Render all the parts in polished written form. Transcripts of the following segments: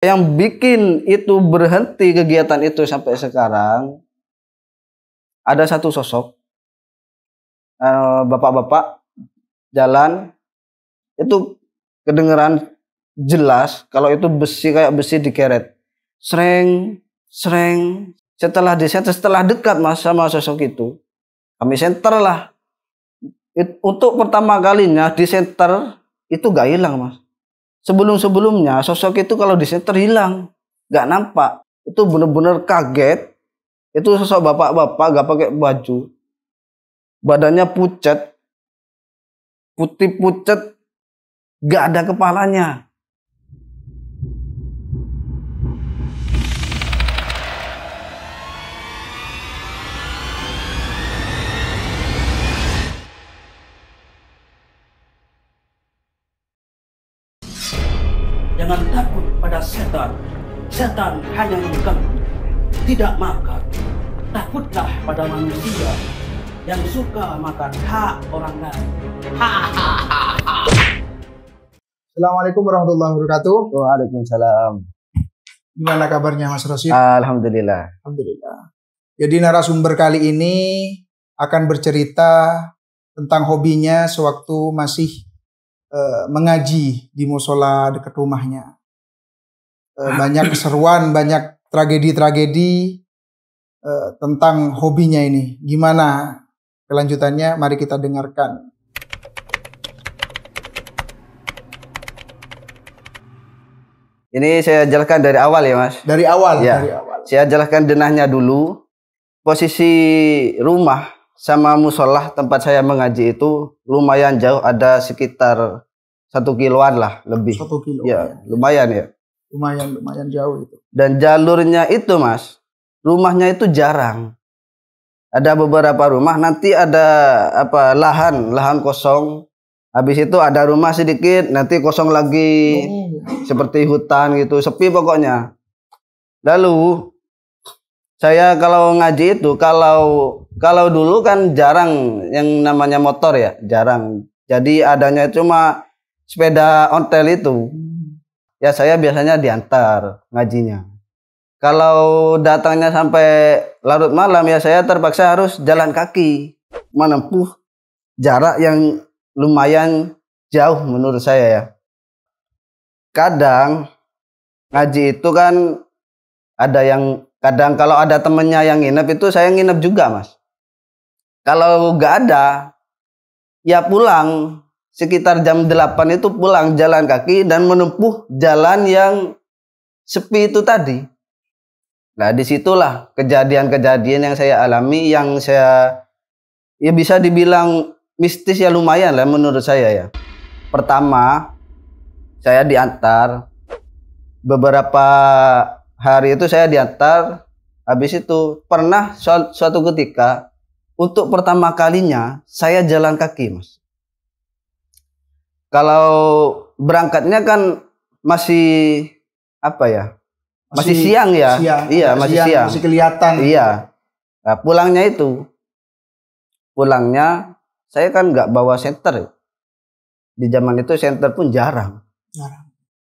Yang bikin itu berhenti kegiatan itu sampai sekarang, ada satu sosok bapak-bapak jalan itu kedengeran jelas kalau itu besi, kayak besi dikeret, sreng sreng. Setelah dekat mas sama sosok itu, kami senter lah. Untuk pertama kalinya di senter itu gak hilang mas. Sebelumnya sosok itu kalau di senter hilang, gak nampak. Itu bener-bener kaget. Itu sosok bapak-bapak gak pakai baju, badannya pucat, putih pucat, gak ada kepalanya. Jangan takut pada setan. Setan hanya mengganggu, tidak makan. Takutlah pada manusia yang suka makan hak orang lain. Assalamualaikum warahmatullahi wabarakatuh. Waalaikumsalam. Gimana kabarnya Mas Rosyid? Alhamdulillah. Alhamdulillah. Jadi narasumber kali ini akan bercerita tentang hobinya sewaktu masih mengaji di musola dekat rumahnya. Banyak keseruan, banyak tragedi-tragedi tentang hobinya ini. Gimana kelanjutannya? Mari kita dengarkan. Ini saya jelaskan dari awal ya mas. Dari awal. Ya. Dari awal. Saya jelaskan denahnya dulu. Posisi rumah sama musolah tempat saya mengaji itu lumayan jauh, ada sekitar 1 kiloan lah lebih. 1 kilo. Ya, lumayan ya. Lumayan jauh itu. Dan jalurnya itu mas, rumahnya itu jarang. Ada beberapa rumah, nanti ada lahan kosong. Habis itu ada rumah sedikit, nanti kosong lagi. Seperti hutan gitu, sepi pokoknya. Lalu saya kalau ngaji itu, kalau dulu kan jarang yang namanya motor ya, jarang. Jadi adanya cuma sepeda ontel itu. Ya saya biasanya diantar ngajinya. Kalau datangnya sampai larut malam ya saya terpaksa harus jalan kaki, menempuh jarak yang lumayan jauh menurut saya ya. Kadang ngaji itu kan ada yang kadang kalau ada temennya yang nginep itu saya nginep juga mas. Kalau nggak ada ya pulang sekitar jam 8 itu pulang jalan kaki dan menempuh jalan yang sepi itu tadi. Nah disitulah kejadian-kejadian yang saya alami, yang saya ya bisa dibilang mistis ya, lumayan lah menurut saya ya. Pertama saya diantar, beberapa hari itu saya diantar. Habis itu pernah suatu ketika untuk pertama kalinya saya jalan kaki mas. Kalau berangkatnya kan masih masih siang ya. Iya masih siang, masih kelihatan. Iya. Nah, pulangnya saya kan nggak bawa senter. Di zaman itu senter pun jarang.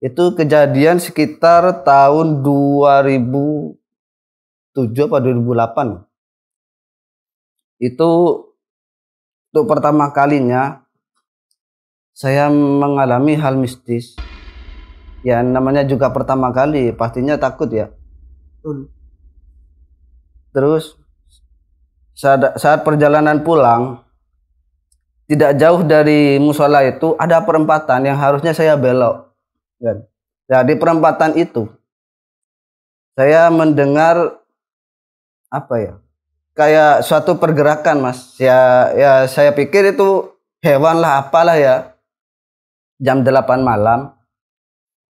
Itu kejadian sekitar tahun 2007 apa 2008. Itu untuk pertama kalinya saya mengalami hal mistis. Ya namanya juga pertama kali, pastinya takut ya. Terus saat perjalanan pulang, tidak jauh dari musola itu ada perempatan yang harusnya saya belok. Ya, di perempatan itu saya mendengar kayak suatu pergerakan mas. Ya saya pikir itu hewan lah, apalah ya. Jam 8 malam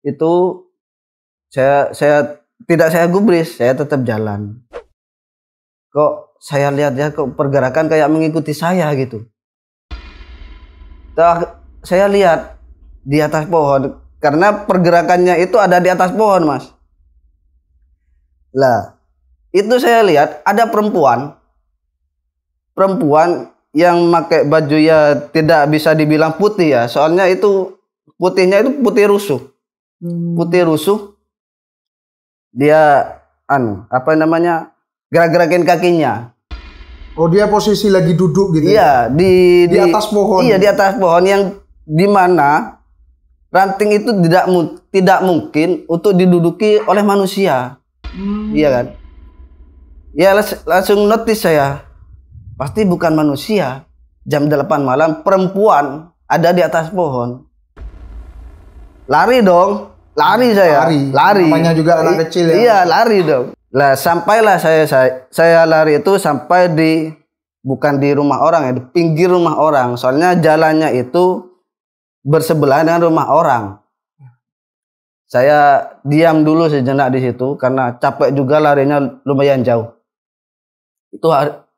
itu saya gubris, saya tetap jalan. Kok saya lihat ya, kok pergerakan kayak mengikuti saya gitu. Saya lihat di atas pohon, karena pergerakannya itu ada di atas pohon mas. Lah itu saya lihat ada perempuan yang pakai baju ya tidak bisa dibilang putih ya, soalnya itu putihnya itu putih rusuh. Putih rusuh, dia apa namanya, gerak-gerakin kakinya. Oh, dia posisi lagi duduk gitu. Iya, di atas pohon. Iya, di atas pohon yang di mana ranting itu tidak mungkin untuk diduduki oleh manusia. Iya kan? Ya langsung notice saya. Pasti bukan manusia. Jam 8 malam perempuan ada di atas pohon. Lari dong. Lari saya. Lari. Namanya juga anak kecil ya. Iya, lari dong. Lah sampailah saya lari itu sampai bukan di rumah orang ya, di pinggir rumah orang. Soalnya jalannya itu bersebelahan dengan rumah orang. Saya diam dulu sejenak di situ karena capek juga, larinya lumayan jauh. Itu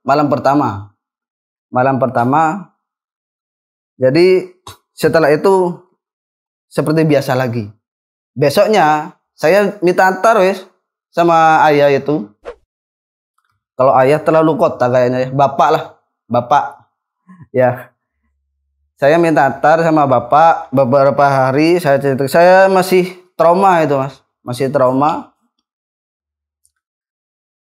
malam pertama. Malam pertama. Jadi setelah itu seperti biasa lagi. Besoknya saya minta antar wis sama ayah itu. Kalau ayah terlalu kota kayaknya ya, bapak lah, bapak. Ya. Saya minta antar sama bapak beberapa hari, saya cerita, saya masih trauma itu, Mas. Masih trauma.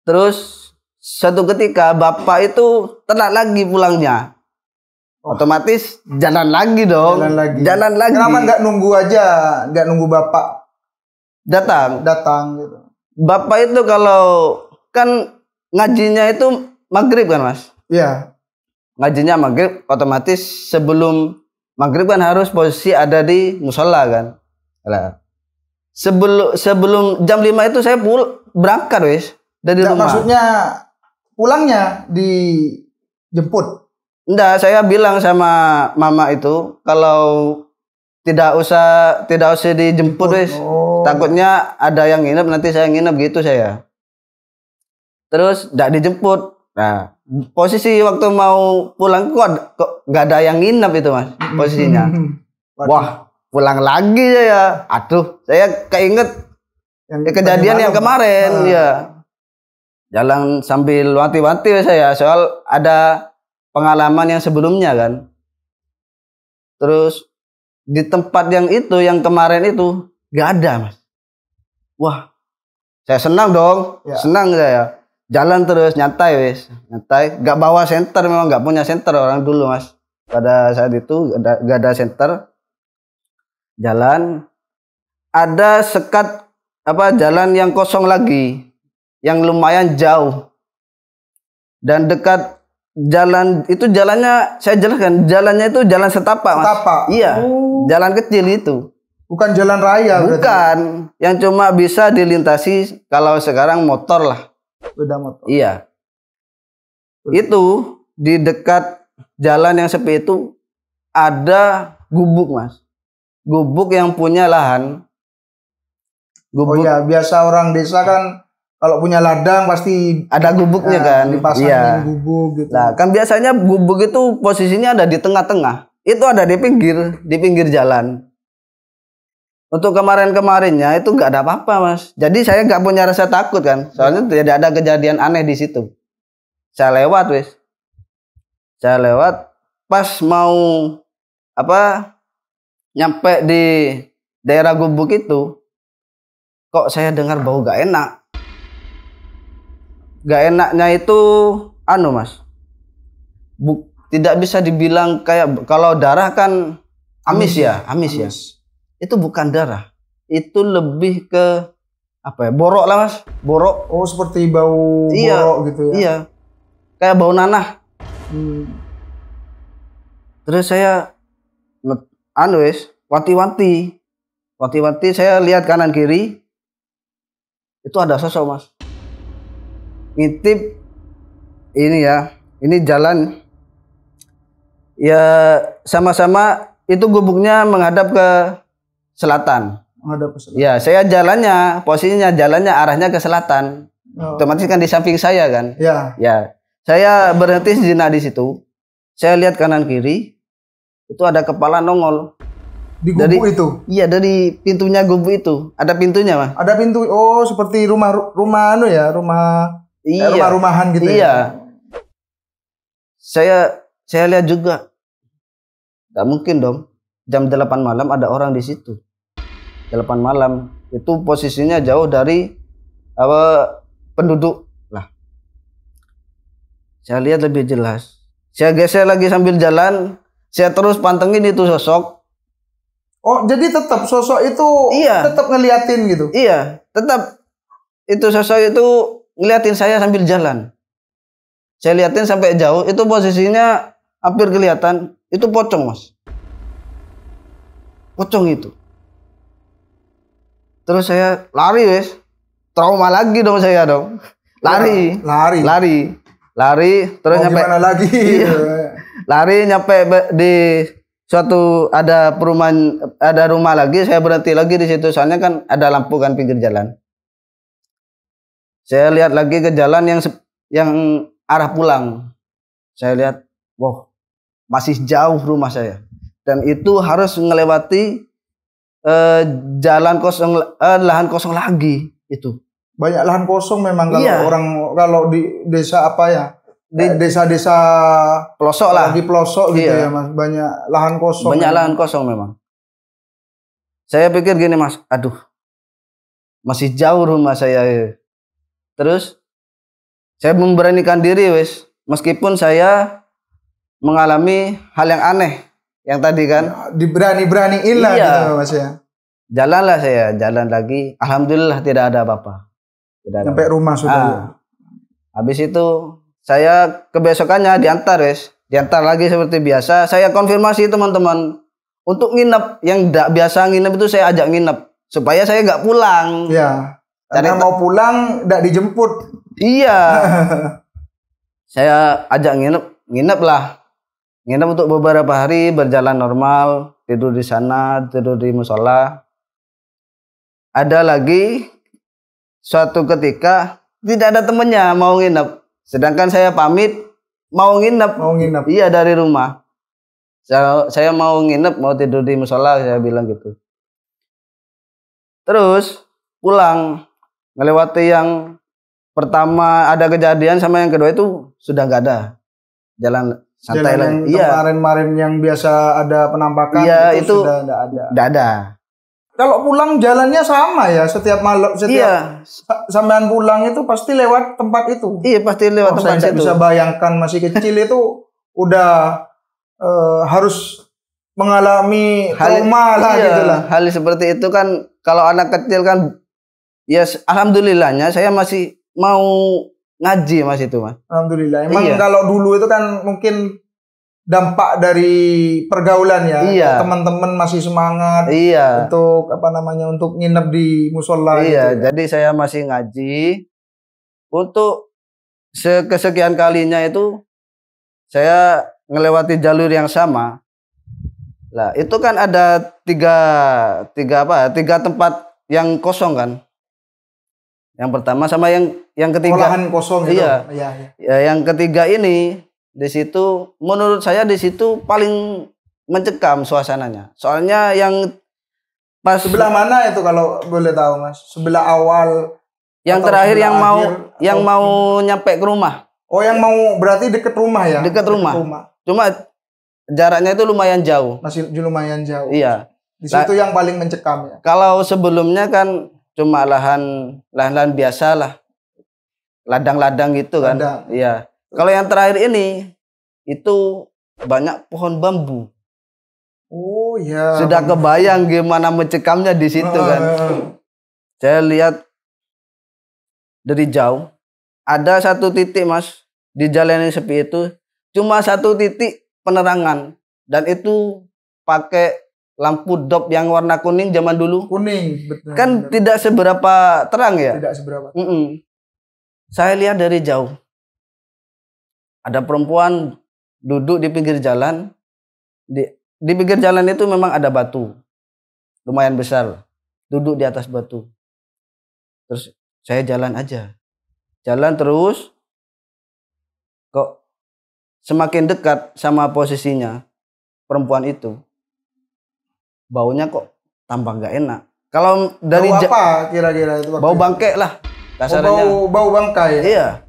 Terus suatu ketika bapak itu telat lagi pulangnya. Otomatis jalan lagi dong. Jalan lagi. Kenapa nggak nunggu aja, nggak nunggu bapak datang gitu? Bapak itu kalau kan ngajinya itu maghrib kan, Mas? Iya. Ngajinya maghrib, otomatis sebelum maghrib kan harus posisi ada di musola kan. Nah, sebelum jam 5 itu saya berangkat wis dari rumah. Maksudnya pulangnya dijemput? Enggak, saya bilang sama mama itu kalau tidak usah dijemput wis. Takutnya ada yang nginep, nanti saya nginep gitu saya. Terus enggak dijemput. Nah, posisi waktu mau pulang kok nggak ada yang nginep itu, Mas, posisinya. Wah, pulang lagi saya. Aduh, saya keinget kejadian yang kemarin ya. Jalan sambil wanti-wanti saya soal ada pengalaman yang sebelumnya kan. Terus di tempat yang kemarin itu nggak ada, Mas. Wah, saya senang dong, senang saya. Jalan terus nyantai wis, nyantai. Nggak bawa senter, memang nggak punya senter orang dulu, Mas. Pada saat itu nggak ada senter. Jalan, ada sekat jalan yang kosong lagi, yang lumayan jauh. Dan dekat jalan itu, jalannya saya jelaskan, jalannya itu jalan setapak, Mas. Setapak. Iya, jalan kecil itu. Bukan jalan raya. Bukan, yang cuma bisa dilintasi kalau sekarang motor lah. Sepeda motor. Iya. Itu di dekat jalan yang sepi itu ada gubuk, Mas. Gubuk yang punya lahan. Gubuk. Oh ya, biasa orang desa kan kalau punya ladang pasti ada gubuknya kan. Dipasangin gubuk gitu. Nah, kan biasanya gubuk itu posisinya ada di tengah-tengah. Itu ada di pinggir jalan. Untuk kemarin-kemarinnya itu nggak ada apa-apa, Mas. Jadi saya nggak punya rasa takut kan. Soalnya tidak ada kejadian aneh di situ. Saya lewat, wis. Saya lewat pas mau nyampe di daerah gubuk itu, kok saya dengar bau gak enak. Gak enaknya itu Mas. Tidak bisa dibilang kayak kalau darah kan amis ya. Itu bukan darah. Itu lebih ke borok lah, Mas. Borok. Oh, seperti bau borok gitu ya. Iya. Kayak bau nanah. Terus saya wanti-wanti saya lihat kanan kiri. Itu ada sosok, Mas. Ngintip ini jalan. Ya sama-sama itu gubuknya menghadap ke selatan. Ya, saya posisinya jalannya arahnya ke selatan. Otomatis kan di samping saya kan. Ya. Saya berhenti sejenak di situ. Saya lihat kanan kiri. Itu ada kepala nongol. Di gubuk itu? Iya, dari pintunya gubuk itu. Ada pintunya, Mas. Ada pintu. Oh, seperti rumah-rumahan gitu ya. Iya. Saya lihat juga. Gak mungkin dong. Jam 8 malam ada orang di situ. 8 malam. Itu posisinya jauh dari apa penduduk lah. Saya lihat lebih jelas. Saya geser lagi sambil jalan, saya terus pantengin itu sosok. Oh, jadi tetap sosok itu tetap ngeliatin gitu. Iya, tetap itu sosok itu ngeliatin saya sambil jalan. Saya liatin sampai jauh, itu posisinya hampir kelihatan, itu pocong, Mas. Pocong itu. Terus saya lari, wes. Trauma lagi dong saya dong. Lari. Terus nyampe gimana lagi? Iya. Lari nyampe di suatu ada perumahan, ada rumah lagi, saya berhenti lagi di situ soalnya kan ada lampu kan pinggir jalan. Saya lihat lagi ke jalan yang arah pulang. Saya lihat, wow, masih jauh rumah saya. Dan itu harus melewati jalan kosong, lahan kosong lagi itu. Banyak lahan kosong memang kalau di desa apa ya? Di desa-desa pelosok lah. Lagi pelosok gitu ya, Mas. Banyak lahan kosong. Banyak lahan kosong memang. Saya pikir gini, Mas, aduh. Masih jauh rumah saya. Terus saya memberanikan diri, wes. Meskipun saya mengalami hal yang aneh yang tadi kan. Diberani-beraniin lah gitu, Mas ya. Jalanlah saya, jalan lagi. Alhamdulillah tidak ada apa-apa. Sampai rumah sudah. Habis itu saya kebesokannya diantar, wes. Diantar lagi seperti biasa. Saya konfirmasi teman-teman untuk nginep. Yang tidak biasa nginep itu saya ajak nginep supaya saya nggak pulang. Iya. Karena mau pulang tidak dijemput. Iya. Saya ajak nginep lah. Nginep untuk beberapa hari, berjalan normal, tidur di sana, tidur di musola. Ada lagi suatu ketika tidak ada temennya mau nginep. Sedangkan saya pamit mau nginep. Iya, dari rumah. Saya mau nginep, mau tidur di musola, saya bilang gitu. Terus pulang, melewati yang pertama ada kejadian sama yang kedua itu sudah nggak ada. Jalan santai lagi. Kemarin-kemarin yang biasa ada penampakan itu sudah nggak ada. Kalau pulang jalannya sama ya setiap malam, sampean pulang itu pasti lewat tempat itu. Iya, pasti lewat tempat saya itu. Bisa bayangkan masih kecil itu udah harus mengalami trauma lah gitu lah. Hal seperti itu kan kalau anak kecil kan ya alhamdulillahnya saya masih mau ngaji, Mas, itu, Mas. Alhamdulillah. Emang kalau dulu itu kan mungkin dampak dari pergaulan ya. Iya. Teman-teman masih semangat untuk untuk nginep di musola gitu. Jadi saya masih ngaji. Untuk kesekian kalinya itu saya ngelewati jalur yang sama. Lah, itu kan ada tiga tempat yang kosong kan. Yang pertama sama yang ketiga. Lahan kosong itu. Iya. Ya, yang ketiga ini di situ menurut saya di situ paling mencekam suasananya. Soalnya yang pas sebelah mana itu kalau boleh tahu, Mas? Sebelah awal yang terakhir yang mau nyampe ke rumah. Oh, yang mau berarti dekat rumah ya? Dekat rumah. Cuma jaraknya itu lumayan jauh. Masih lumayan jauh. Iya. Di situ yang paling mencekam ya. Kalau sebelumnya kan cuma lahan biasa lah. Ladang-ladang gitu kan. Iya. Kalau yang terakhir ini itu banyak pohon bambu. Oh ya. Sudah kebayang gimana mencekamnya di situ kan. Saya lihat dari jauh ada satu titik, Mas, di jalan yang sepi itu cuma satu titik penerangan dan itu pakai lampu dop yang warna kuning zaman dulu. Kuning, betul. Kan tidak seberapa terang ya? Tidak seberapa. Saya lihat dari jauh. Ada perempuan duduk di pinggir jalan. Di pinggir jalan itu memang ada batu. Lumayan besar. Duduk di atas batu. Terus saya jalan aja. Jalan terus. Kok semakin dekat sama posisinya perempuan itu. Baunya kok tambah nggak enak. Kalau dari bau apa kira-kira itu? Bau bangke lah. Kasarnya. Bau bangkai. Iya.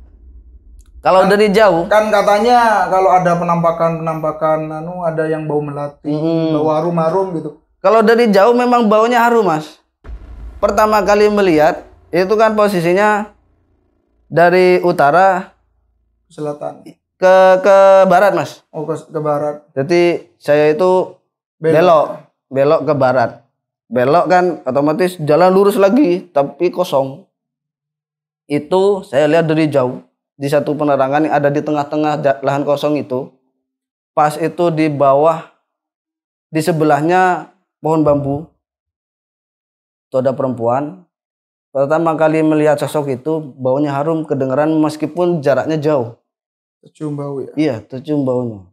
Kalau dari jauh kan katanya kalau ada penampakan ada yang bau melati, bau harum gitu. Kalau dari jauh memang baunya harum, Mas. Pertama kali melihat Itu kan posisinya dari utara selatan ke barat, Mas. Oh, ke barat. Jadi saya itu belok ke barat. Belok kan otomatis jalan lurus lagi tapi kosong. Itu saya lihat dari jauh di satu penerangan yang ada di tengah-tengah lahan kosong itu. Pas itu di bawah, di sebelahnya pohon bambu. Itu ada perempuan. Pertama kali melihat sosok itu, baunya harum, kedengeran meskipun jaraknya jauh. Tercium bau ya? Iya, tercium baunya.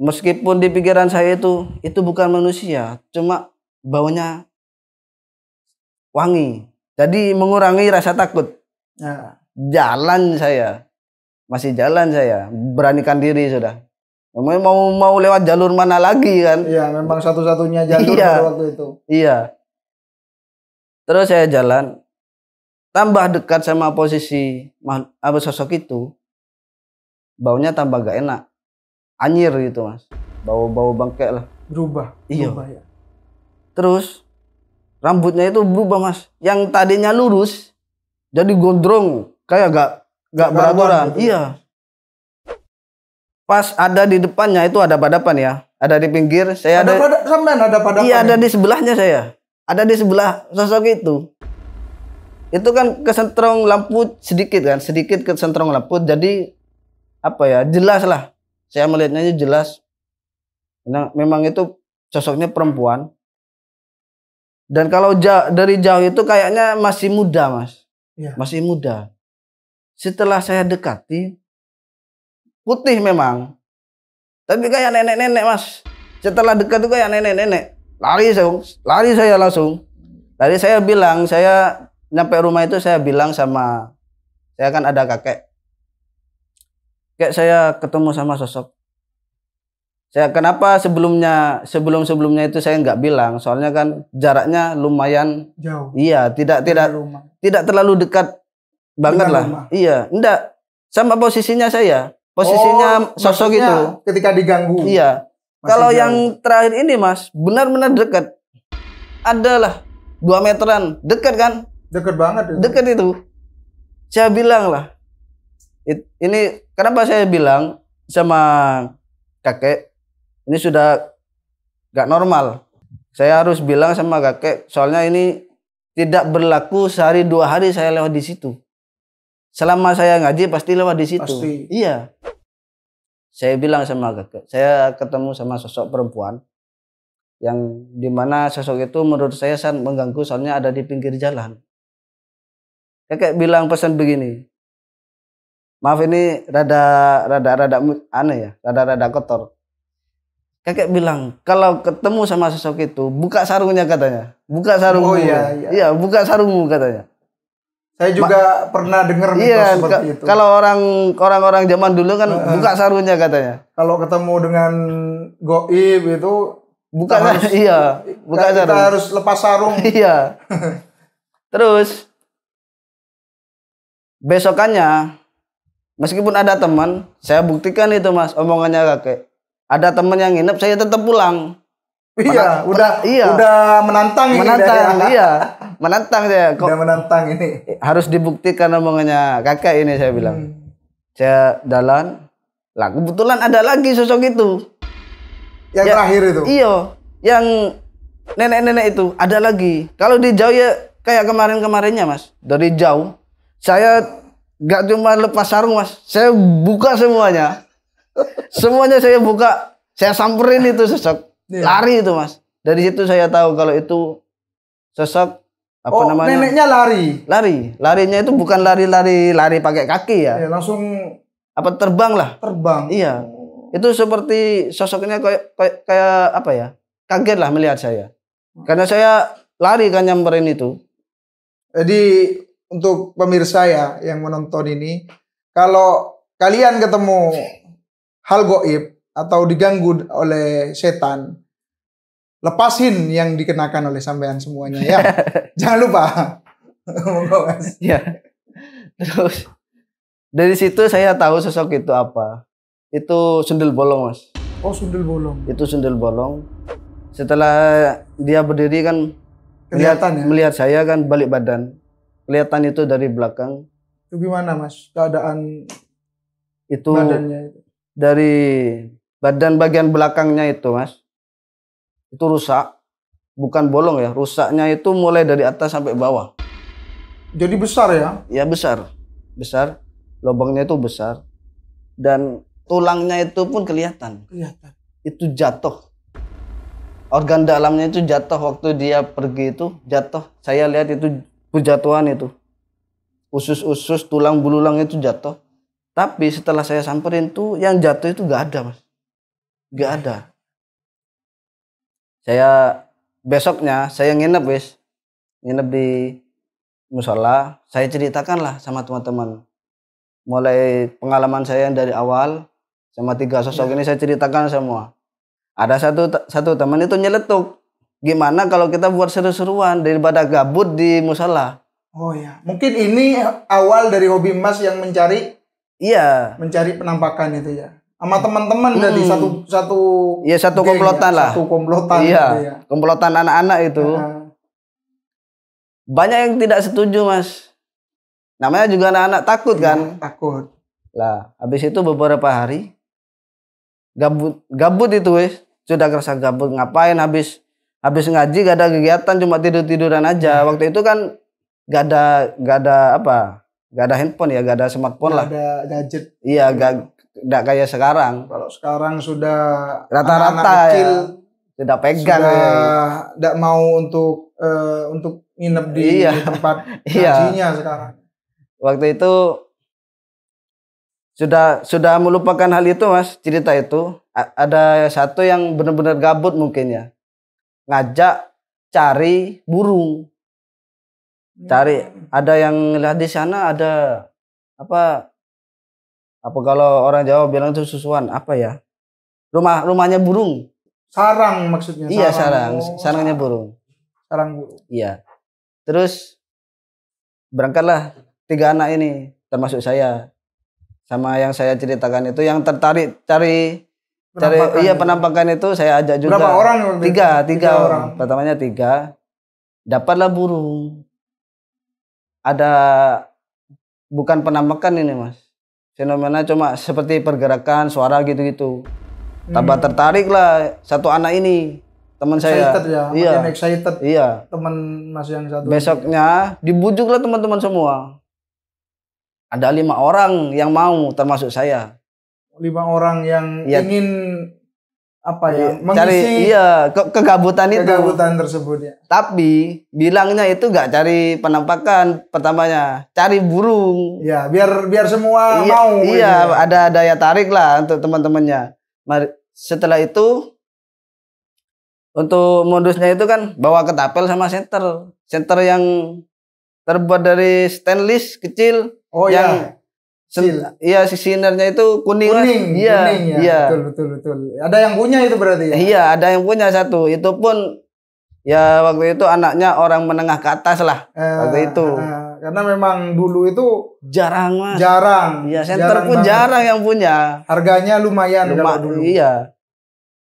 Meskipun di pikiran saya itu bukan manusia, cuma baunya wangi. Jadi mengurangi rasa takut. Nah. Masih jalan saya, beranikan diri sudah. Mau lewat jalur mana lagi kan? Iya, memang satu-satunya jalur pada waktu itu. Iya. Terus saya jalan, tambah dekat sama posisi sosok itu, baunya tambah gak enak, anyir gitu, Mas. Bau bangkek lah. Berubah. Iya. Berubah, ya. Terus rambutnya itu berubah, Mas. Yang tadinya lurus jadi gondrong, kayak gak beraturan. Gitu. Iya. Pas ada di depannya itu ada padapan ya. Ada di pinggir, saya ada padapan. Iya, ada di sebelahnya saya. Ada di sebelah sosok itu. Itu kan kesentrong lampu sedikit kesentrong lampu. Jadi jelas lah. Saya melihatnya jelas. Nah, memang itu sosoknya perempuan. Dan kalau dari jauh itu kayaknya masih muda, Mas. Ya. Masih muda. Setelah saya dekati, putih memang. Tapi kayak nenek-nenek, Mas. Setelah dekat itu kayak nenek-nenek. Lari saya langsung. Tadi saya nyampe rumah itu saya bilang sama, saya kan ada kakek. Kayak saya ketemu sama sosok. Kenapa sebelumnya itu saya nggak bilang, soalnya kan jaraknya lumayan jauh. Iya, tidak terlalu dekat banget lah. Rumah. Iya, enggak. Sama posisinya saya. Posisinya sosok itu ketika diganggu. Iya. Kalau yang terakhir ini, Mas, benar-benar dekat. Adalah 2 meteran, dekat kan? Dekat banget itu. Dekat itu. Saya bilang lah. Ini kenapa saya bilang sama kakek, ini sudah gak normal. Saya harus bilang sama kakek, soalnya ini tidak berlaku sehari 2 hari saya lewat di situ. Selama saya ngaji pasti lewat di situ. Pasti. Iya. Saya bilang sama kakek, saya ketemu sama sosok perempuan yang dimana sosok itu menurut saya sangat mengganggu, soalnya ada di pinggir jalan. Kakek bilang pesan begini, maaf ini rada kotor. Kakek bilang kalau ketemu sama sosok itu buka sarungnya katanya, buka sarungmu. Oh iya. Iya, buka sarungmu katanya. Saya juga pernah dengar seperti itu. Kalau orang-orang zaman dulu kan buka sarungnya katanya. Kalau ketemu dengan goib itu buka sarung. Iya, buka sarung. Kita harus lepas sarung. Iya. Terus besokannya meskipun ada teman, saya buktikan itu, Mas, omongannya kakek. Ada teman yang nginep, saya tetap pulang. Iya, udah menantang ini. Iya. Menantang saya. Udah menantang ini. Harus dibuktikan omongannya kakek ini, saya bilang. Saya jalan, lah kebetulan ada lagi sosok itu. Yang terakhir itu. Iya, yang nenek-nenek itu ada lagi. Kalau di jauh ya kayak kemarin-kemarinnya, Mas. Dari jauh, saya gak cuma lepas sarung, Mas. Saya buka semuanya. Semuanya saya buka. Saya samperin itu sosok. Lari itu, Mas. Dari situ saya tahu kalau itu sosok namanya? Neneknya lari. Larinya itu bukan lari pakai kaki ya. Langsung terbang lah. Terbang. Iya. Itu seperti sosoknya kayak apa ya? Kaget lah melihat saya. Karena saya lari kan nyamperin itu. Jadi untuk pemirsa ya yang menonton ini, kalau kalian ketemu hal gaib atau diganggu oleh setan, lepasin yang dikenakan oleh sampean semuanya ya. Jangan lupa. Ya. Terus dari situ saya tahu sosok itu apa. Itu sundel bolong, Mas. Oh, sundel bolong. Itu sundel bolong. Setelah dia berdiri kan Kelihatan ya? Melihat saya kan balik badan. Kelihatan itu dari belakang. Itu gimana Mas keadaan Itu badannya itu? dari badan bagian belakangnya itu Mas. Itu rusak. Bukan bolong ya. Rusaknya itu mulai dari atas sampai bawah. Jadi besar ya? Ya besar. Besar. Lubangnya itu besar. Dan tulangnya itu pun kelihatan. Kelihatan. Itu jatuh. Organ dalamnya itu jatuh waktu dia pergi itu jatuh. Saya lihat itu penjatuhan itu. Usus-usus, tulang belulang itu jatuh. Tapi setelah saya samperin tuh yang jatuh itu gak ada Mas. Gak ada. Saya besoknya saya nginep wis. Nginep di musola. Saya ceritakan lah sama teman-teman. Mulai pengalaman saya yang dari awal sama 3 sosok ini saya ceritakan semua. Ada satu teman itu nyeletuk. Gimana kalau kita buat seru-seruan daripada gabut di musola? Oh ya, mungkin ini awal dari hobi Mas yang mencari Iya. penampakan itu ya. Sama teman-teman dari satu Iya, satu geng komplotan ya, lah. satu komplotan Iya, gitu ya. komplotan anak-anak itu. Banyak yang tidak setuju Mas. Namanya juga anak-anak takut kan? Takut. Lah, habis itu beberapa hari gabut itu wis. Sudah kerasa gabut, ngapain habis ngaji gak ada kegiatan, cuma tiduran aja. Waktu itu kan gak ada handphone ya, gak ada smartphone lah. Gak ada gadget. Iya, gak kayak sekarang. Kalau sekarang sudah Rata-rata anak-anak kecil ya. Sudah pegang sudah ya. tidak mau untuk nginep di Iya. tempat Iya. ngajinya sekarang. Waktu itu sudah melupakan hal itu Mas, cerita itu. Ada satu yang benar-benar gabut mungkin ya. Ngajak cari burung. Ada yang lihat di sana ada apa kalau orang Jawa bilang itu susuan apa ya? Rumahnya burung. Sarang maksudnya. Iya, Oh, sarangnya burung. Sarang burung. Iya. Terus berangkatlah 3 anak ini, termasuk saya. Sama yang saya ceritakan itu yang tertarik cari penampakan itu saya ajak juga. Berapa orang? Tiga orang. Pertamanya 3. Dapatlah burung. Ada bukan penampakan ini Mas. Fenomena cuma seperti pergerakan suara gitu-gitu. Tambah tertarik lah satu anak ini, teman saya. Excited ya, Iya. makin excited. Iya. Teman Mas yang satu. Besoknya dibujuklah teman-teman semua. Ada 5 orang yang mau, termasuk saya. 5 orang yang Iya. ingin apa ya? Cari kegabutan itu. Kegabutan tersebut ya. Tapi bilangnya itu gak cari penampakan pertamanya, cari burung. Ya, biar semua mau. Iya, gitu ya. ada daya tarik lah untuk teman-temannya. Setelah itu untuk modusnya itu kan bawa ketapel sama senter. Senter yang terbuat dari stainless kecil. Oh yang iya. Si sinernya itu kuning. Kuning ya. Iya. Betul. Ada yang punya itu berarti ya? Iya, ada yang punya satu. Itu pun ya waktu itu anaknya orang menengah ke atas lah. Waktu itu. Karena memang dulu itu Jarang Mas. jarang. Iya, senter pun jarang yang punya. Harganya lumayan kalau dulu. Iya.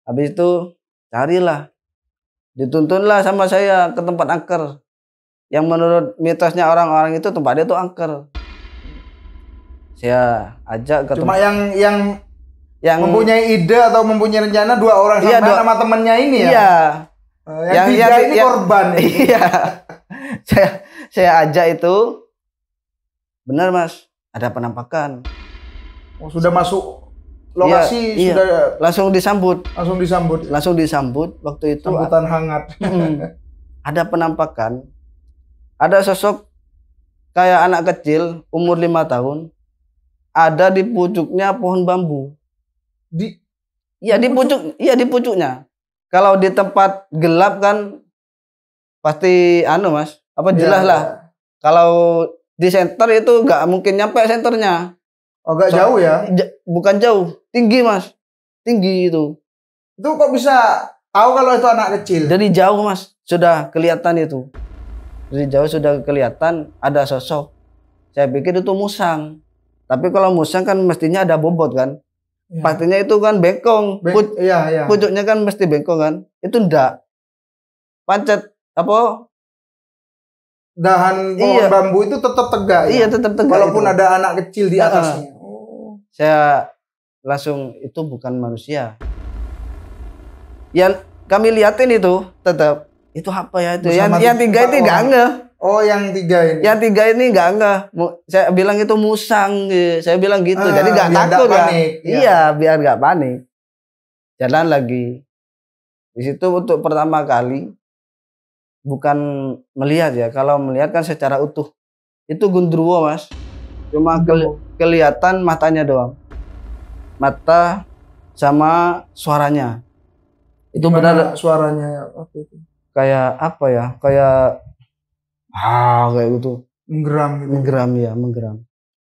Habis itu carilah. Dituntunlah sama saya ke tempat angker. Yang menurut mitosnya orang-orang itu tempat dia tuh angker. Saya ajak ke Cuma tempat. yang mempunyai ide atau mempunyai rencana 2 orang Iya, sama temennya ini ya. Iya. Yang 3 ini korban. Iya. saya ajak itu. Benar Mas, ada penampakan. Oh, sudah masuk lokasi, Iya. sudah Langsung disambut. langsung disambut. Waktu itu Sambutan hangat. ada penampakan. Ada sosok kayak anak kecil umur 5 tahun. Ada di pucuknya pohon bambu. Di pucuknya. Kalau di tempat gelap kan pasti Mas, jelas lah. Kalau di senter itu nggak mungkin nyampe senternya. Agak jauh ya? Bukan jauh, tinggi Mas. Tinggi itu. Itu kok bisa tahu kalau itu anak kecil? Dari jauh Mas, sudah kelihatan itu. Dari jauh sudah kelihatan ada sosok. Saya pikir itu musang. Tapi kalau musang kan mestinya ada bobot kan. Ya. Pastinya itu kan bengkong. Iya. Pucuknya kan mesti bengkong kan. Itu enggak. Pancet dahan pohon bambu itu tetap tegak. Iya, ya? tetap tegak. Walaupun itu. ada anak kecil di atasnya. Saya langsung itu bukan manusia. Yang kami lihatin itu tetap itu apa ya itu? Yang tiga itu nggak ngeh. Oh, yang tiga ini. Yang tiga ini nggak ngeh. Saya bilang itu musang. Saya bilang gitu. Jadi nggak takut ya. Iya, biar nggak panik. Jalan lagi. Di situ untuk pertama kali bukan melihat ya. Kalau melihat kan secara utuh. Itu gundruwo, Mas. Cuma kelihatan matanya doang. Mata sama suaranya. Itu benar suaranya waktu itu. Kayak apa ya? Kayak kayak gitu. Menggeram gitu. Menggeram.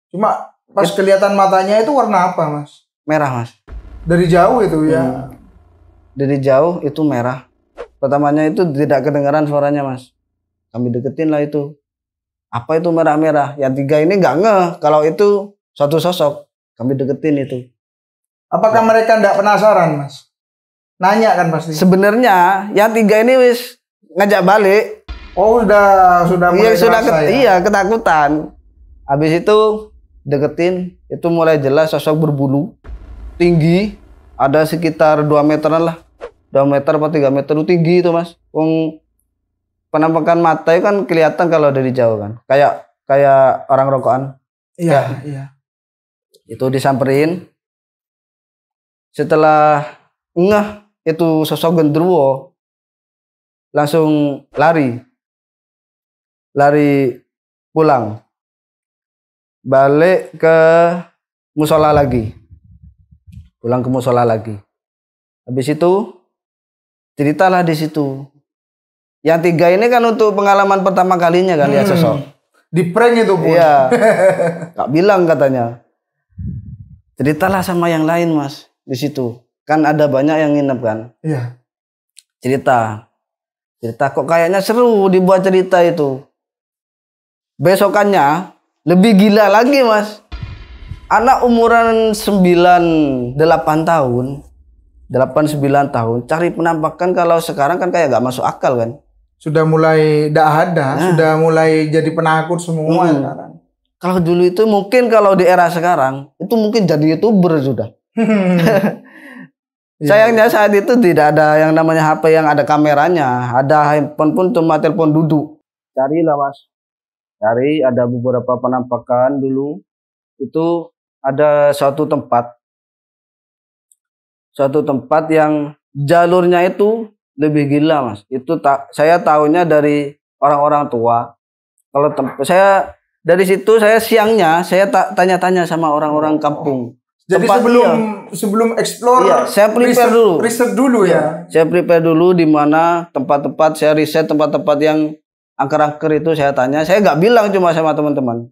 Cuma pas kelihatan matanya itu warna apa, Mas? Merah, Mas. Dari jauh itu ya. Dari jauh itu merah. Pertamanya itu tidak kedengaran suaranya, Mas. Kami deketin lah itu. Apa itu merah-merah? Yang tiga ini nggak ngeh kalau itu suatu sosok. Kami deketin itu. Apakah mereka nggak penasaran, Mas? Nanya kan pasti. Sebenarnya yang tiga ini wis ngajak balik. Oh, sudah mulai iya, ketakutan. Habis itu deketin, itu mulai jelas sosok berbulu, tinggi, ada sekitar 2 meteran lah. 2 meter atau 3 meter itu tinggi itu, Mas. Penampakan mata itu kan kelihatan kalau dari jauh kan. Kayak orang rokokan. Iya. Itu disamperin. Setelah ngeh itu sosok genderuwo, langsung lari pulang, balik ke musola lagi, habis itu ceritalah di situ. Yang tiga ini kan untuk pengalaman pertama kalinya kan lihat sosok di prank itu, Bu. Iya. Kak bilang katanya ceritalah sama yang lain, Mas, di situ kan ada banyak yang nginep kan. Iya. Cerita kok kayaknya seru dibuat cerita itu. Besokannya lebih gila lagi, Mas. Anak umuran 9-8 tahun, 8-9 tahun cari penampakan kalau sekarang kan kayak gak masuk akal kan. Sudah mulai sudah mulai jadi penakut semua sekarang. Kalau dulu itu mungkin kalau di era sekarang itu mungkin jadi YouTuber sudah. Sayangnya saat itu tidak ada yang namanya HP yang ada kameranya. Ada handphone pun cuma telepon duduk. Carilah, Mas. Cari, ada beberapa penampakan dulu. Itu ada suatu tempat yang jalurnya itu lebih gila, Mas. Itu saya tahunya dari orang-orang tua. Kalau saya dari situ siangnya saya tanya-tanya sama orang-orang kampung. Jadi sebelum explore, saya prepare dulu. Riset dulu ya. Saya prepare dulu di mana tempat-tempat, saya riset tempat-tempat yang angker-angker itu saya tanya. Saya nggak bilang cuma sama teman-teman.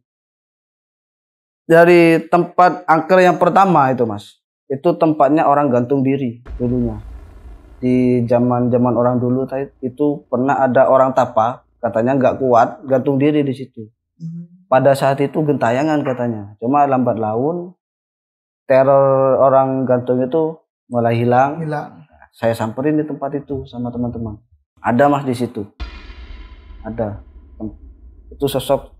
Dari tempat angker yang pertama itu, Mas, itu tempatnya orang gantung diri dulunya. Di zaman orang dulu itu pernah ada orang tapa, katanya nggak kuat, gantung diri di situ. Pada saat itu gentayangan katanya. Cuma lambat laun teror orang gantung itu mulai hilang. Saya samperin di tempat itu sama teman-teman. Ada, Mas, di situ. Ada. Itu sosok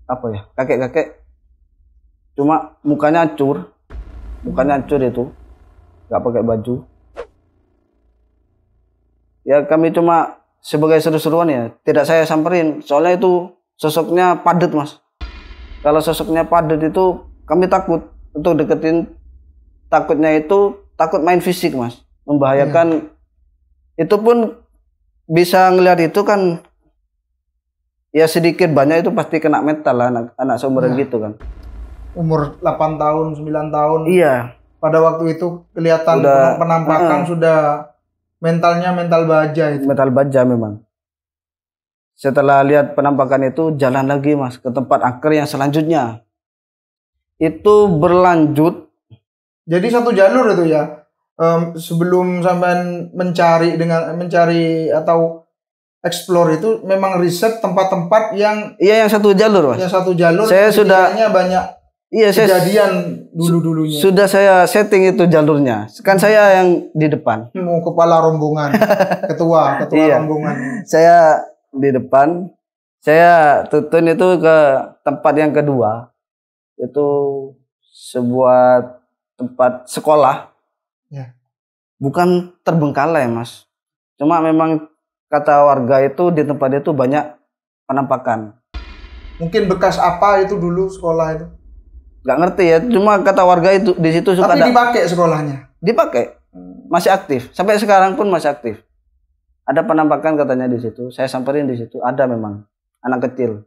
apa ya? Kakek-kakek. Cuma mukanya hancur. Itu. Gak pakai baju. Ya kami cuma sebagai seru-seruan ya. Tidak saya samperin. Soalnya itu sosoknya padat, Mas. Kalau sosoknya padat itu kami takut untuk deketin. Takutnya itu takut main fisik, Mas, membahayakan. Itu pun bisa ngelihat itu kan ya sedikit banyak itu pasti kena mental lah anak seumuran gitu kan. Umur 8 tahun 9 tahun. Iya. Pada waktu itu kelihatan penampakan sudah mentalnya mental baja itu. Mental baja memang. Setelah lihat penampakan itu jalan lagi, Mas, ke tempat angker yang selanjutnya. Itu berlanjut. Jadi satu jalur itu ya. Sebelum sampai mencari atau explore itu memang riset tempat-tempat yang yang satu jalur, Mas. Yang satu jalur. Saya sudah banyak kejadian dulu-dulunya. Sudah saya setting itu jalurnya. Kan saya yang di depan. Kepala rombongan, ketua rombongan. Saya di depan. Saya tutun itu ke tempat yang kedua. Itu sebuah tempat sekolah. Ya. Bukan terbengkalai, Mas. Cuma memang kata warga itu di tempat itu banyak penampakan. Mungkin bekas apa itu dulu sekolah itu? Gak ngerti ya, cuma kata warga itu di situ suka Tapi dipakai sekolahnya. dipakai, masih aktif. Sampai sekarang pun masih aktif. Ada penampakan katanya di situ. Saya samperin di situ, ada memang anak kecil.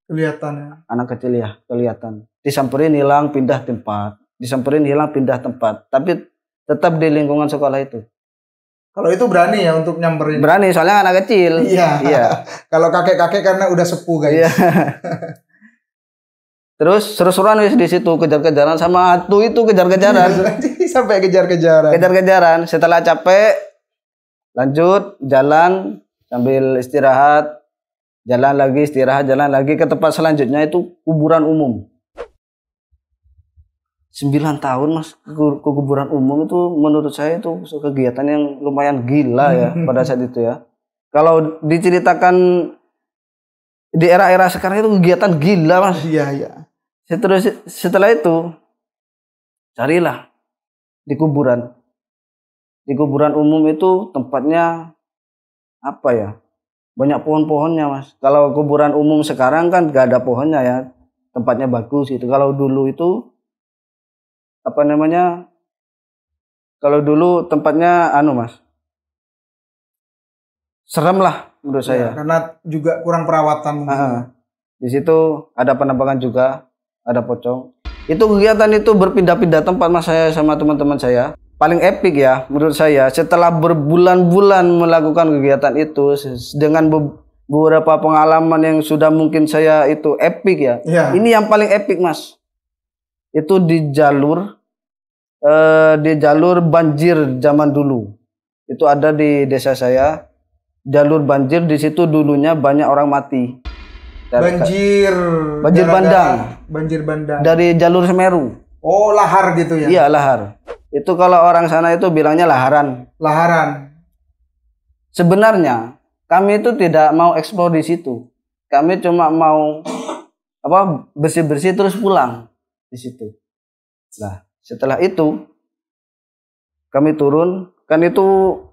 Kelihatan ya. Anak kecil ya, kelihatan. Disamperin hilang pindah tempat. Disamperin hilang pindah tempat. Tapi tetap di lingkungan sekolah itu. Kalau itu berani ya untuk nyamperin. Berani soalnya anak kecil. Iya. Iya. Kalau kakek-kakek karena udah sepuh guys. Iya. Terus seru-seruan wis di situ, kejar-kejaran sama hantu itu, kejar-kejaran. Sampai kejar-kejaran. Kejar-kejaran. Setelah capek, lanjut jalan sambil istirahat. Jalan lagi, istirahat, jalan lagi ke tempat selanjutnya itu kuburan umum. 9 tahun Mas ke kuburan umum itu menurut saya itu kegiatan yang lumayan gila ya pada saat itu ya. Kalau diceritakan di era-era sekarang itu kegiatan gila Mas. Iya, iya. Terus setelah itu carilah di kuburan. Di kuburan umum itu tempatnya apa ya? Banyak pohon-pohonnya Mas. Kalau kuburan umum sekarang kan gak ada pohonnya ya. Tempatnya bagus gitu. Kalau dulu itu apa namanya? Kalau dulu tempatnya Mas. Serem lah menurut saya. Karena juga kurang perawatan. Di situ ada penampakan juga. Ada pocong. Itu kegiatan itu berpindah-pindah tempat Mas, saya sama teman-teman saya. Paling epic ya menurut saya setelah berbulan-bulan melakukan kegiatan itu dengan beberapa pengalaman yang sudah mungkin saya itu epic ya. Iya. Ini yang paling epic Mas. Itu di jalur banjir zaman dulu. Itu ada di desa saya. Jalur banjir di situ dulunya banyak orang mati. Banjir bandang. Banjir bandang. Dari jalur Semeru. Oh, lahar gitu ya? Iya, lahar. Itu kalau orang sana itu bilangnya laharan. Laharan. Sebenarnya kami itu tidak mau eksplor di situ. Kami cuma mau bersih-bersih terus pulang di situ. Nah, setelah itu kami turun, kan itu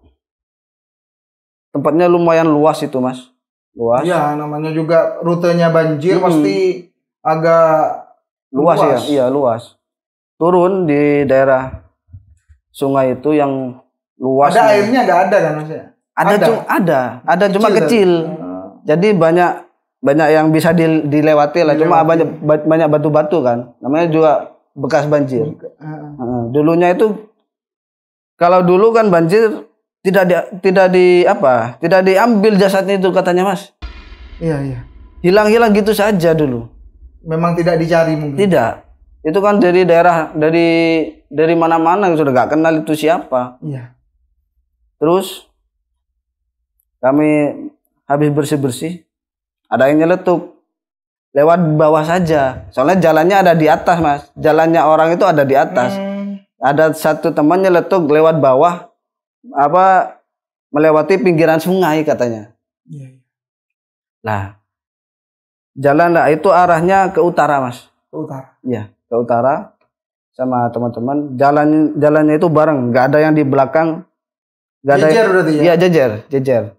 tempatnya lumayan luas itu, Mas. Luas. Iya, namanya juga rutenya banjir pasti agak luas ya. Iya, luas. Turun di daerah sungai itu yang luas. Ada airnya nggak ada kan Mas ya? Ada cuma kecil. Jadi banyak yang bisa dilewati lah. Cuma banyak batu-batu kan. Namanya juga bekas banjir. Dulunya itu kalau dulu kan banjir tidak diambil jasadnya itu katanya Mas. Iya. Hilang gitu saja dulu. Memang tidak dicari mungkin. Tidak. Itu kan dari daerah dari mana-mana sudah gak kenal itu siapa. Iya. Terus kami habis bersih-bersih, ada yang nyeletuk lewat bawah saja. Soalnya jalannya ada di atas, Mas. Jalannya orang itu ada di atas. Ada satu teman nyeletuk lewat bawah melewati pinggiran sungai katanya. Iya. Lah, jalan lah itu arahnya ke utara, Mas. Ke utara. Iya, ke utara sama teman-teman. Jalannya itu bareng, nggak ada yang di belakang. Jejer berarti ya? Iya, jejer.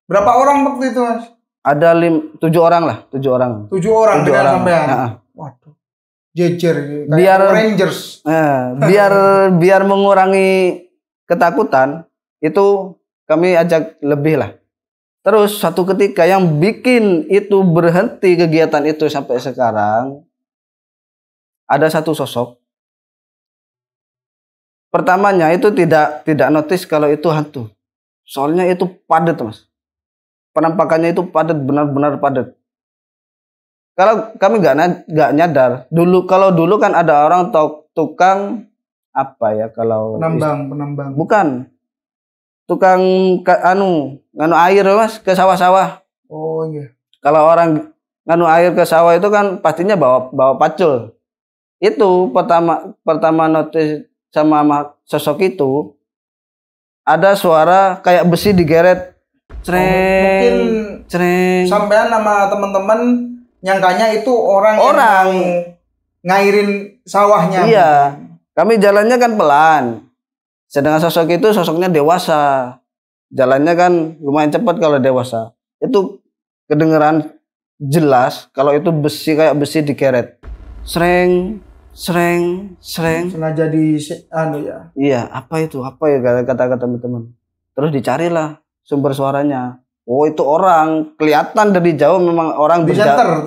Berapa orang waktu itu, Mas? Ada 7 orang lah, 7 orang. 7 orang dengan sampean. Nah, waduh. Jejer kayak biar Rangers. Biar mengurangi ketakutan itu kami ajak lebih lah. Terus satu ketika yang bikin itu berhenti kegiatan itu sampai sekarang, ada satu sosok. Pertamanya itu tidak notice kalau itu hantu. Soalnya itu padat, Mas. Penampakannya itu padat, benar-benar padat. Kalau kami nggak nyadar. Kalau dulu kan ada orang tukang apa ya kalau penambang. Bukan. Tukang nganu air Mas ke sawah-sawah. Oh iya. Kalau orang nganu air ke sawah itu kan pastinya bawa pacul. Itu pertama notice sama sosok itu ada suara kayak besi digeret Mungkin sampean sama teman-teman nyangkanya itu orang yang mau ngairin sawahnya. Iya. Kami jalannya kan pelan. Sedangkan sosok itu sosoknya dewasa. Jalannya kan lumayan cepat kalau dewasa. Itu kedengeran jelas kalau itu besi kayak besi dikeret. Sreng. Sengaja di ya. Iya, apa itu? Apa ya kata-kata teman-teman. Terus dicarilah sumber suaranya. Oh, itu orang. Kelihatan dari jauh memang orang di center.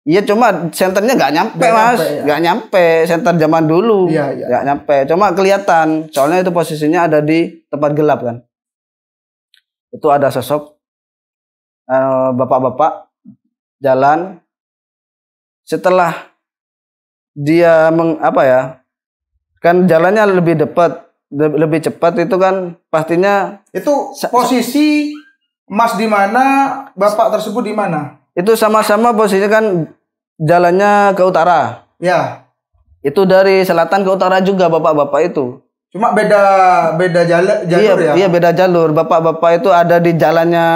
Iya, cuma senternya nggak nyampe, Mas. Nggak nyampe. Senter zaman dulu. Iya. Nggak nyampe. Cuma kelihatan. Soalnya itu posisinya ada di tempat gelap kan. Itu ada sosok bapak-bapak jalan. Setelah dia kan jalannya lebih cepat itu kan pastinya itu posisi Mas di mana, bapak tersebut di mana? Itu sama-sama posisinya kan jalannya ke utara. Ya. Itu dari selatan ke utara juga bapak-bapak itu. Cuma beda jalur ya. Iya, beda jalur. Bapak-bapak itu ada di jalannya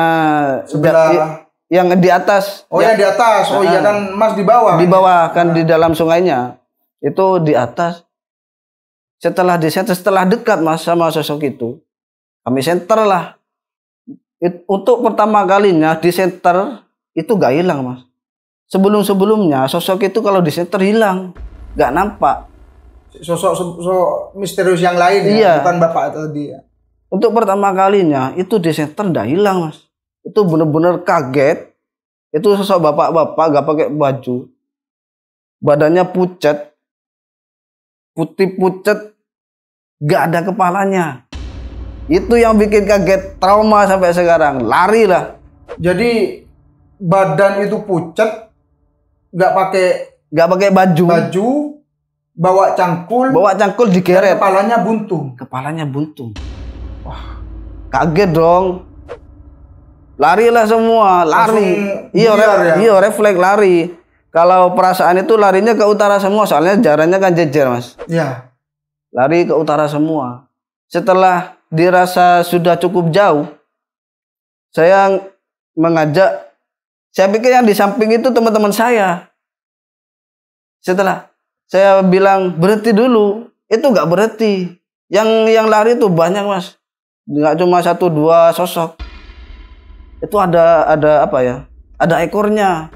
sebelah yang di atas. Oh, yang di atas. Oh iya, dan Mas di bawah. Di bawah kan di dalam sungainya. Itu di atas. Setelah dekat Mas sama sosok itu, kami senter lah. Untuk pertama kalinya di senter itu gak hilang Mas. Sebelumnya sosok itu kalau di senter hilang, gak nampak. Sosok misterius yang lain ya, bukan bapak atau dia. Untuk pertama kalinya itu di senter gak hilang Mas. Itu bener-bener kaget. Itu sosok bapak-bapak gak pakai baju. Badannya pucat. Putih pucat. Gak ada kepalanya. Itu yang bikin kaget, trauma sampai sekarang. Lari lah. Jadi badan itu pucat. Gak pakai baju. Bawa cangkul digeret. Kepalanya buntung. Wah, kaget dong. Larilah semua, lari. Iya, refleks lari. Kalau perasaan itu larinya ke utara semua, soalnya jaraknya kan jejer, Mas. Iya. Lari ke utara semua. Setelah dirasa sudah cukup jauh, saya pikir yang di samping itu teman-teman saya. Setelah saya bilang berhenti dulu, itu nggak berhenti. Yang lari itu banyak Mas, nggak cuma 1-2 sosok. Itu ada ekornya.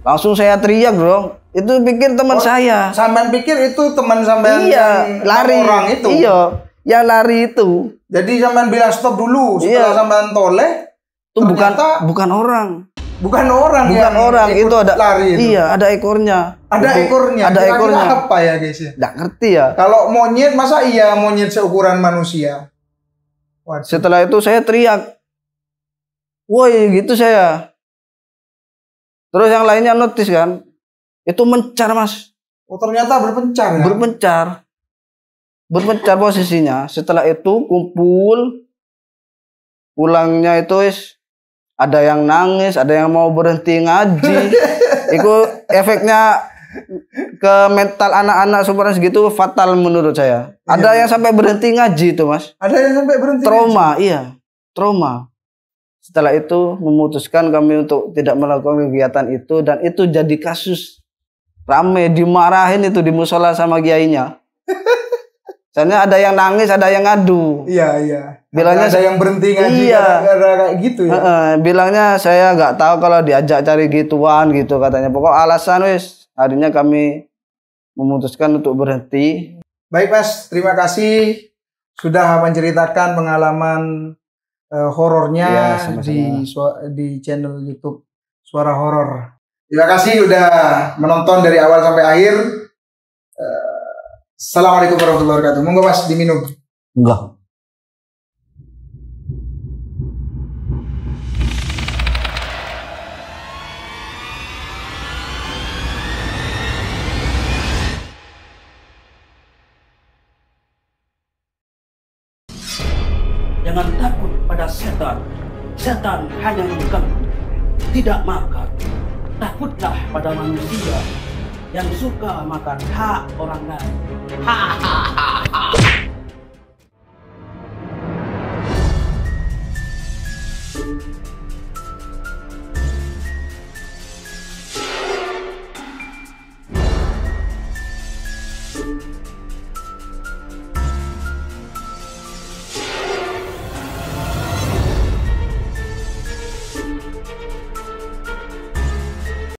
Langsung saya teriak dong. Itu pikir teman saya. Sampean pikir itu teman sampean yang lari orang itu. Iya, yang lari itu. Jadi sampean bilang stop dulu. Setelah sampean toleh, itu bukan orang. Bukan orang itu ada lari itu. Iya, ada ekornya. Ada ekornya. Apa ya guys ya? Nggak ngerti ya. Kalau monyet masa iya monyet seukuran manusia. Waduh. Setelah itu saya teriak. Woi, gitu saya. Terus yang lainnya notice kan. Itu mencar Mas. Oh, ternyata berpencar ya? Berpencar posisinya. Setelah itu kumpul. Pulangnya itu ada yang nangis, ada yang mau berhenti ngaji. Itu efeknya ke mental anak-anak seumuran segitu fatal menurut saya. Ada yang sampai berhenti ngaji itu Mas. Ada yang sampai berhenti trauma, ngaji? Iya, trauma. Setelah itu memutuskan kami untuk tidak melakukan kegiatan itu, dan itu jadi kasus rame, dimarahin itu di musola sama kiainya. Soalnya ada yang nangis, ada yang ngadu. Iya. Bilangnya ada yang berhenti ngaji gara-gara kayak gitu ya. Bilangnya saya nggak tahu kalau diajak cari gituan gitu katanya. Pokok alasan akhirnya kami memutuskan untuk berhenti. Baik Mas, terima kasih sudah menceritakan pengalaman horornya di channel YouTube Suara Horor. Terima kasih udah menonton dari awal sampai akhir. Assalamualaikum warahmatullahi wabarakatuh. Monggo Mas diminum. Enggak. Jangan takut pada setan. Setan hanya mengganggu, tidak makar. Takutlah pada manusia yang suka makan hak orang lain.